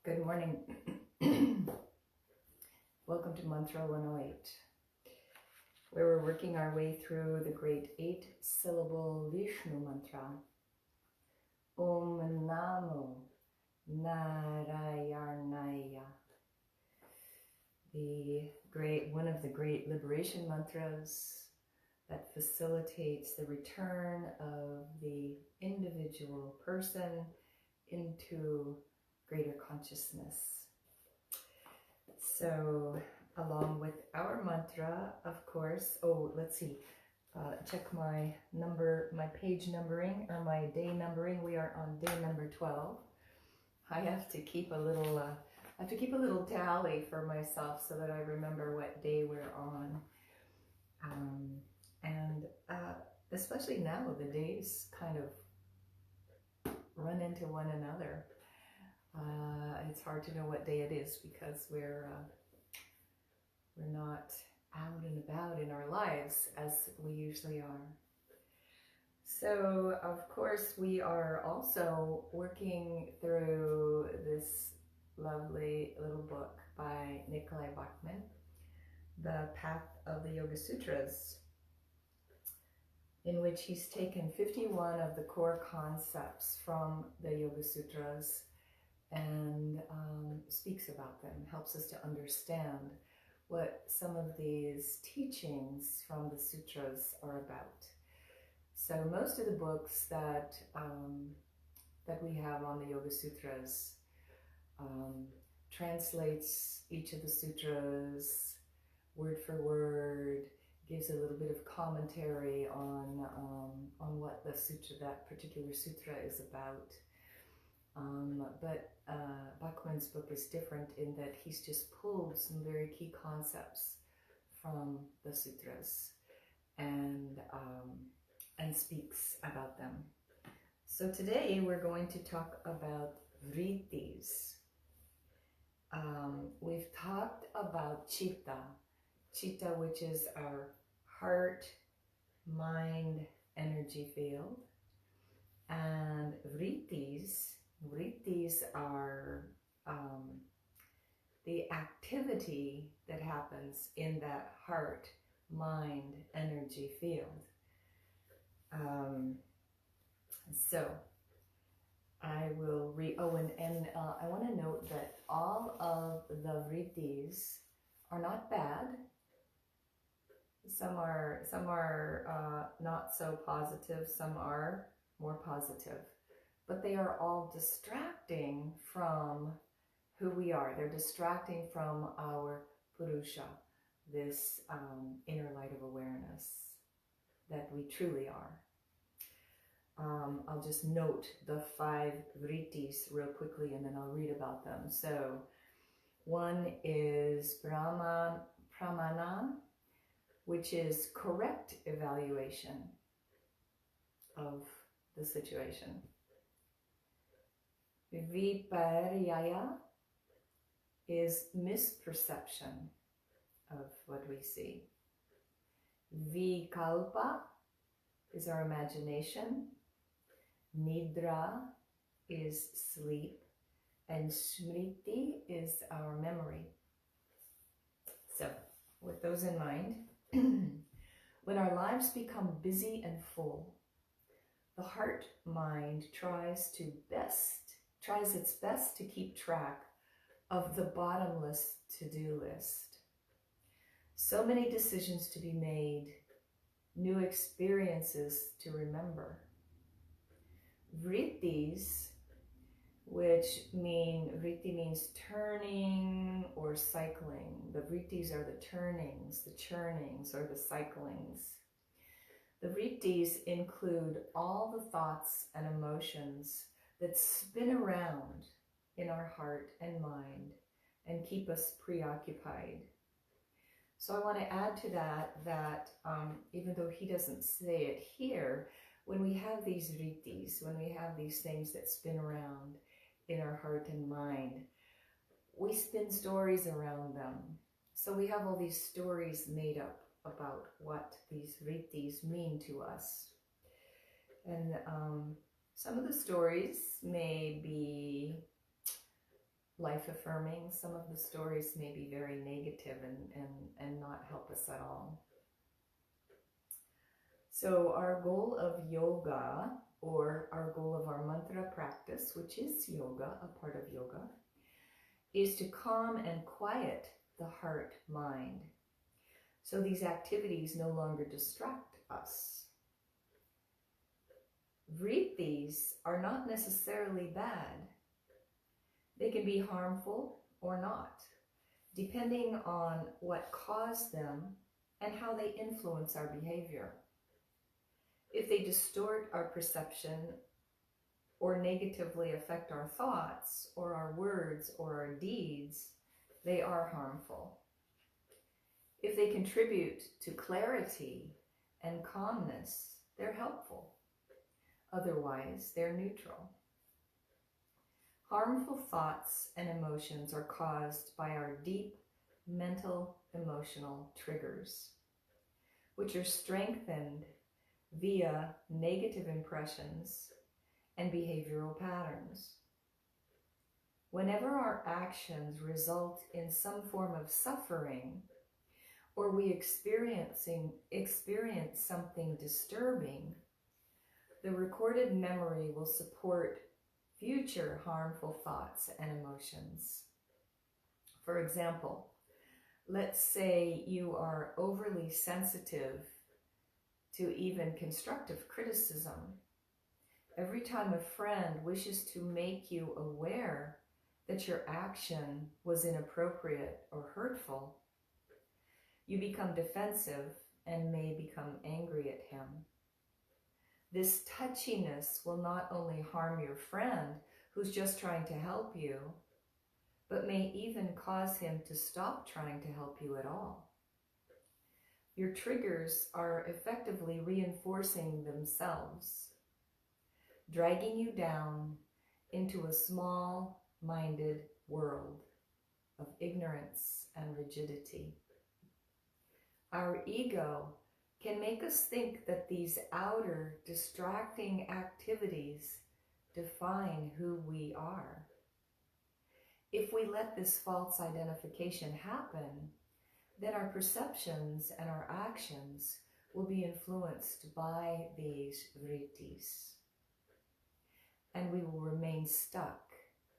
Good morning. Welcome to Mantra 108, where we're working our way through the great 8-syllable Viṣṇu mantra. Auṁ Namo Nārāyaṇāya. One of the great liberation mantras that facilitates the return of the individual person into greater consciousness. So, along with our mantra, of course, let's see, check my page numbering or my day numbering. We are on day number 12. I have to keep a little tally for myself so that I remember what day we're on. Especially now, the days kind of run into one another. It's hard to know what day it is because we're not out and about in our lives as we usually are. So, of course, we are also working through this lovely little book by Nikolai Bachman, The Path of the Yoga Sutras, in which he's taken 51 of the core concepts from the Yoga Sutras and speaks about them, helps us to understand what some of these teachings from the sutras are about. So most of the books that we have on the Yoga Sutras translates each of the sutras word for word, gives a little bit of commentary on what the sutra, that particular sutra, is about. But Bachman's book is different in that he's just pulled some very key concepts from the sutras and speaks about them. So today we're going to talk about vrittis. We've talked about chitta, which is our heart, mind, energy field, and vrittis are the activity that happens in that heart, mind, energy field. So I will read. I want to note that all of the vrittis are not bad. Some are not so positive. Some are more positive. But they are all distracting from who we are. They're distracting from our Purusha, this inner light of awareness that we truly are. I'll just note the 5 vrittis real quickly and then I'll read about them. So one is pramana, which is correct evaluation of the situation. Viparya is misperception of what we see. Vikalpa is our imagination. Nidra is sleep. And smriti is our memory. So, with those in mind, when our lives become busy and full, the heart mind tries its best to keep track of the bottomless to-do list. So many decisions to be made, new experiences to remember. Vrittis, vritti means turning or cycling. The vrittis are the turnings, the churnings, or the cyclings. The vrittis include all the thoughts and emotions that spin around in our heart and mind and keep us preoccupied. So I want to add to that even though he doesn't say it here, when we have these vrittis, when we have these things that spin around in our heart and mind, we spin stories around them. So we have all these stories made up about what these vrittis mean to us. And some of the stories may be life affirming. Some of the stories may be very negative and not help us at all. So our goal of yoga, or our goal of our mantra practice, which is yoga, a part of yoga, is to calm and quiet the heart mind. So these activities no longer distract us. Vrittis are not necessarily bad. They can be harmful or not, depending on what caused them and how they influence our behavior. If they distort our perception or negatively affect our thoughts or our words or our deeds, they are harmful. If they contribute to clarity and calmness, they're helpful. Otherwise, they're neutral. Harmful thoughts and emotions are caused by our deep mental emotional triggers, which are strengthened via negative impressions and behavioral patterns. Whenever our actions result in some form of suffering, or we experience something disturbing, the recorded memory will support future harmful thoughts and emotions. For example, let's say you are overly sensitive to even constructive criticism. Every time a friend wishes to make you aware that your action was inappropriate or hurtful, you become defensive and may become angry at him. This touchiness will not only harm your friend who's just trying to help you, but may even cause him to stop trying to help you at all. Your triggers are effectively reinforcing themselves, dragging you down into a small-minded world of ignorance and rigidity. Our ego can make us think that these outer distracting activities define who we are. If we let this false identification happen, then our perceptions and our actions will be influenced by these vrittis, and we will remain stuck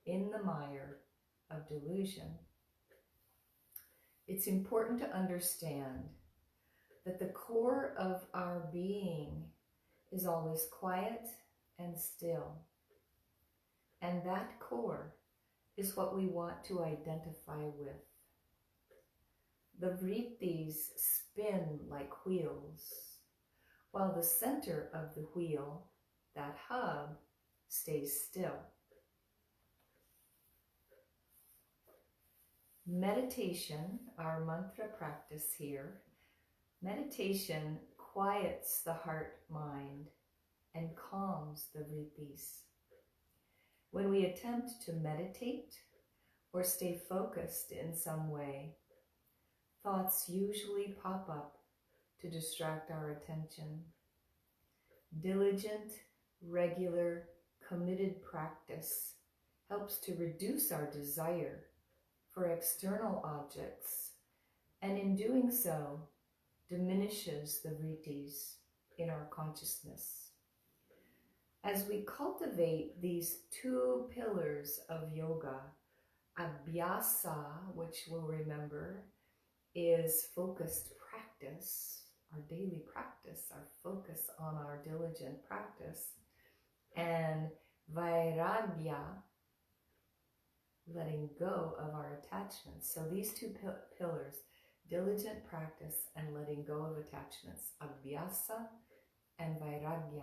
in the mire of delusion. It's important to understand that the core of our being is always quiet and still. And that core is what we want to identify with. The vrittis spin like wheels, while the center of the wheel, that hub, stays still. Meditation, our mantra practice here, meditation quiets the heart mind and calms the vrittis. When we attempt to meditate or stay focused in some way, thoughts usually pop up to distract our attention. Diligent, regular, committed practice helps to reduce our desire for external objects, and in doing so, diminishes the vrittis in our consciousness. As we cultivate these two pillars of yoga, abhyasa, which we'll remember, is focused practice, our daily practice, our focus on our diligent practice, and vairagya, letting go of our attachments. So these two pillars, diligent practice and letting go of attachments, abhyasa and vairagya.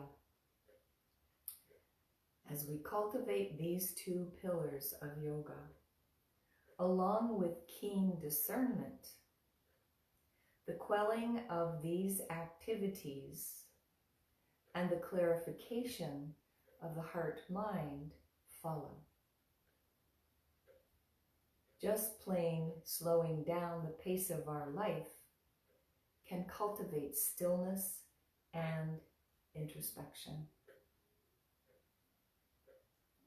As we cultivate these two pillars of yoga, along with keen discernment, the quelling of these activities and the clarification of the heart-mind follow. Just plain slowing down the pace of our life can cultivate stillness and introspection.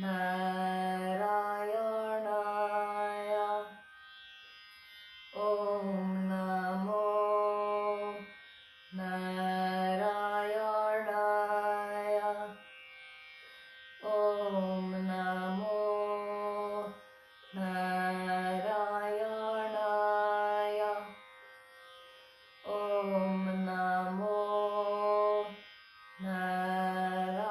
Narayanaya. Auṁ Namo Nārāyaṇāya. Auṁ Namo Nārāyaṇāya. Auṁ Namo Nārāyaṇāya.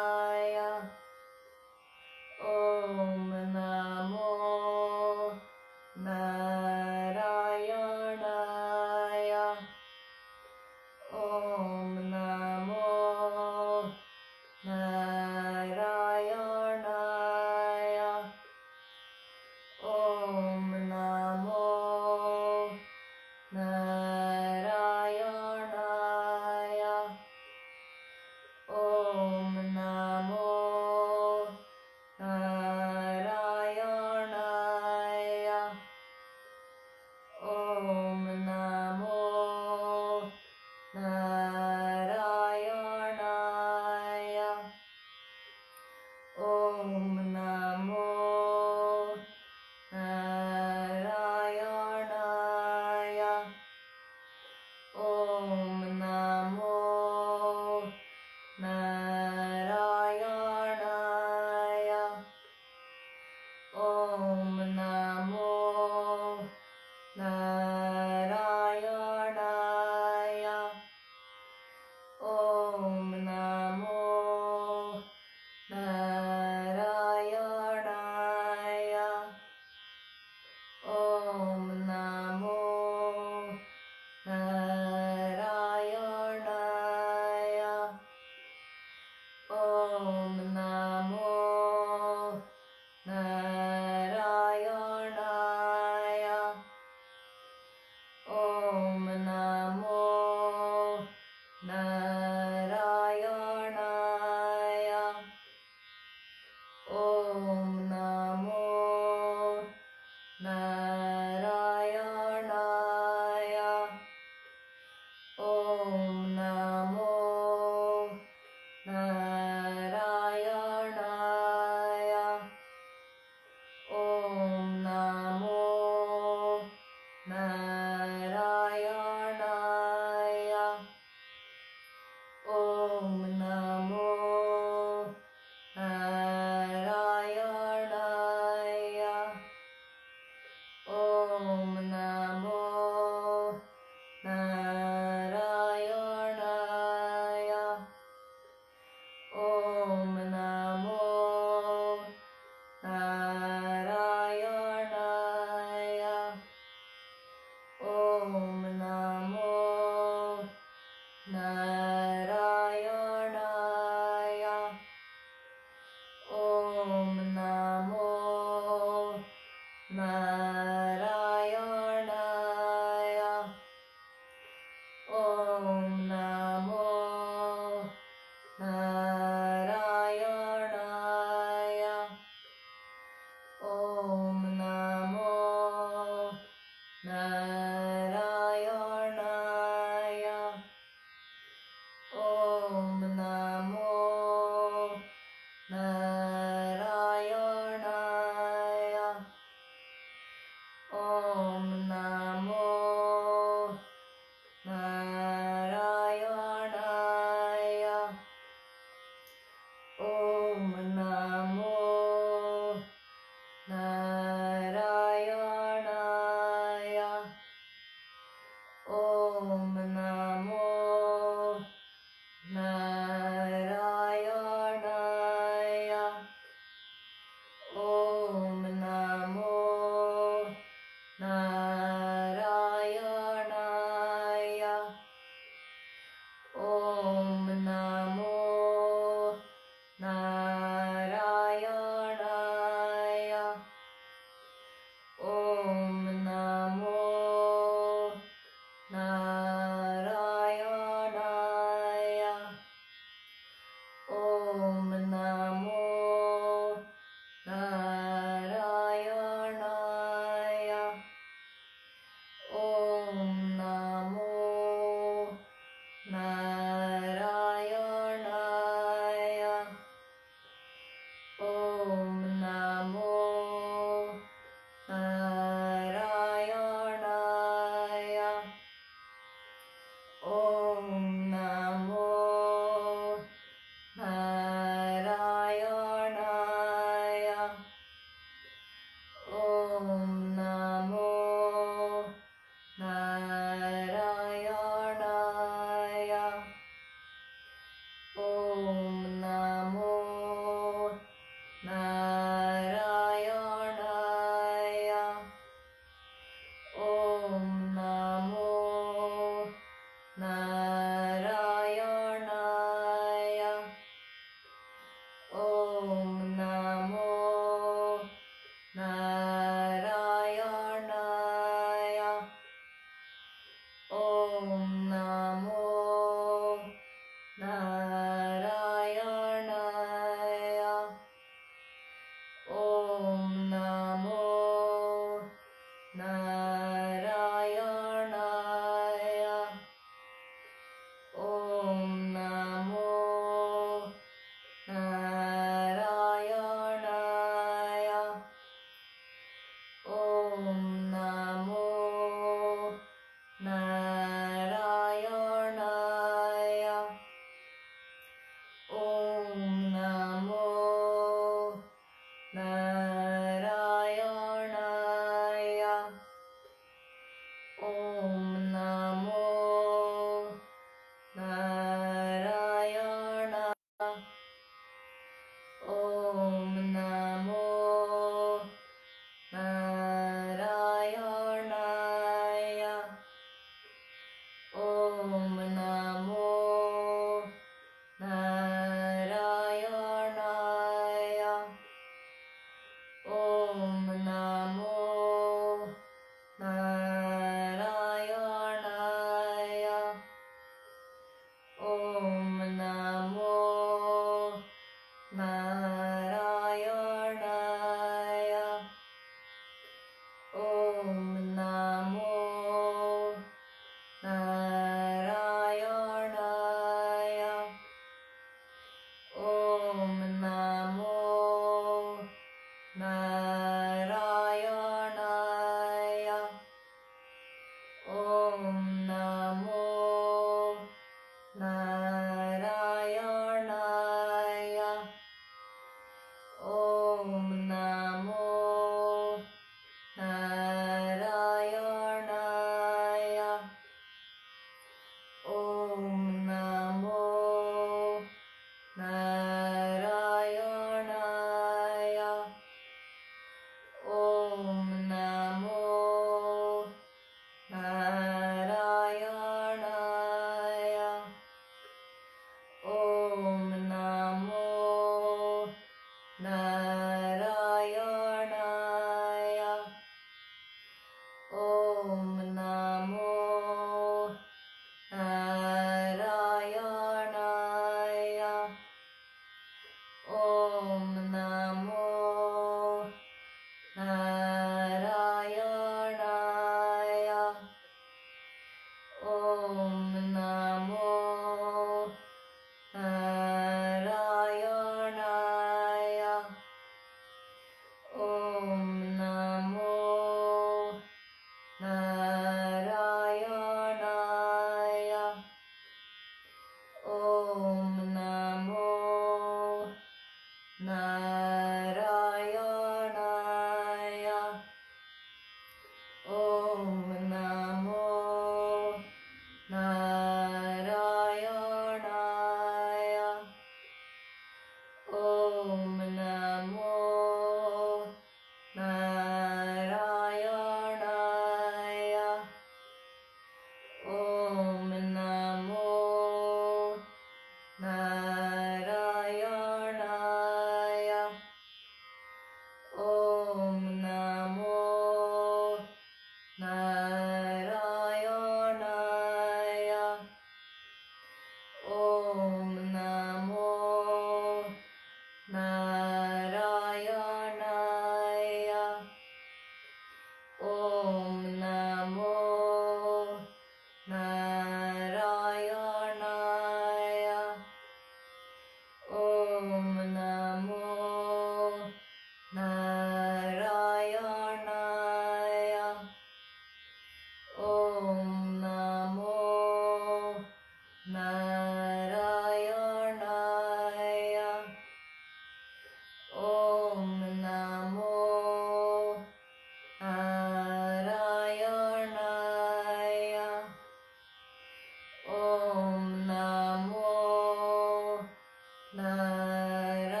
Narayanaya.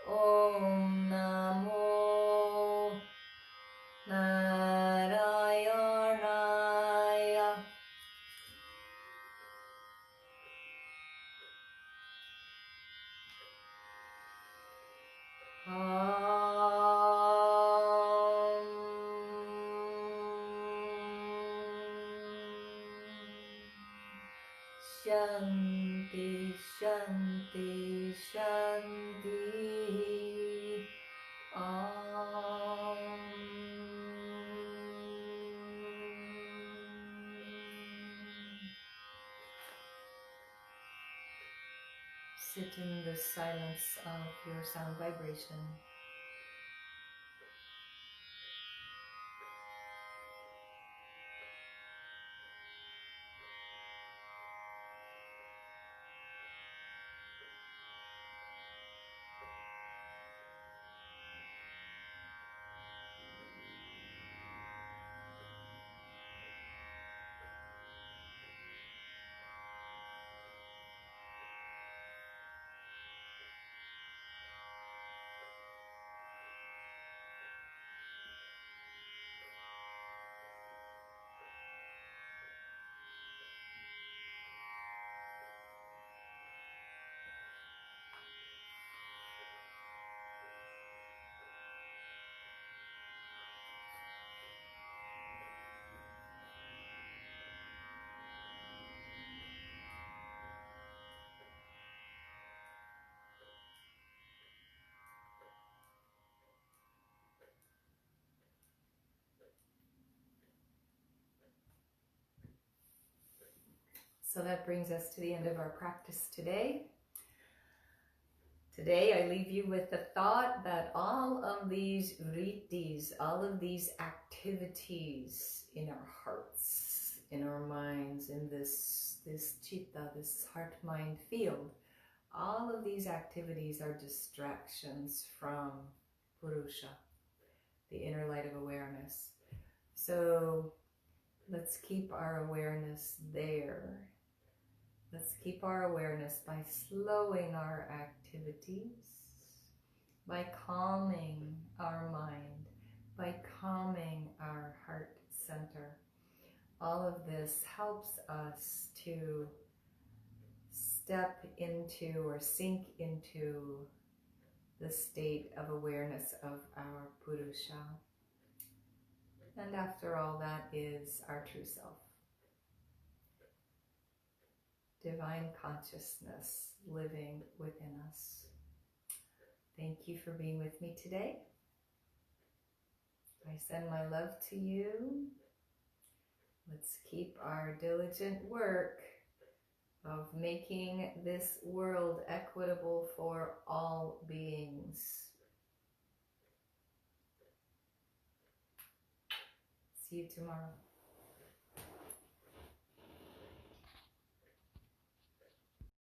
Auṁ Namo Nārāyaṇāya. Shanti, Shanti, Shanti. Sit in the silence of your sound vibration. So that brings us to the end of our practice today. Today I leave you with the thought that all of these vrittis, all of these activities in our hearts, in our minds, in this chitta, this heart-mind field, all of these activities are distractions from Purusha, the inner light of awareness. So let's keep our awareness there. Let's keep our awareness by slowing our activities, by calming our mind, by calming our heart center. All of this helps us to step into or sink into the state of awareness of our Purusha. And after all, that is our true self. Divine consciousness living within us. Thank you for being with me today. I send my love to you. Let's keep our diligent work of making this world equitable for all beings. See you tomorrow.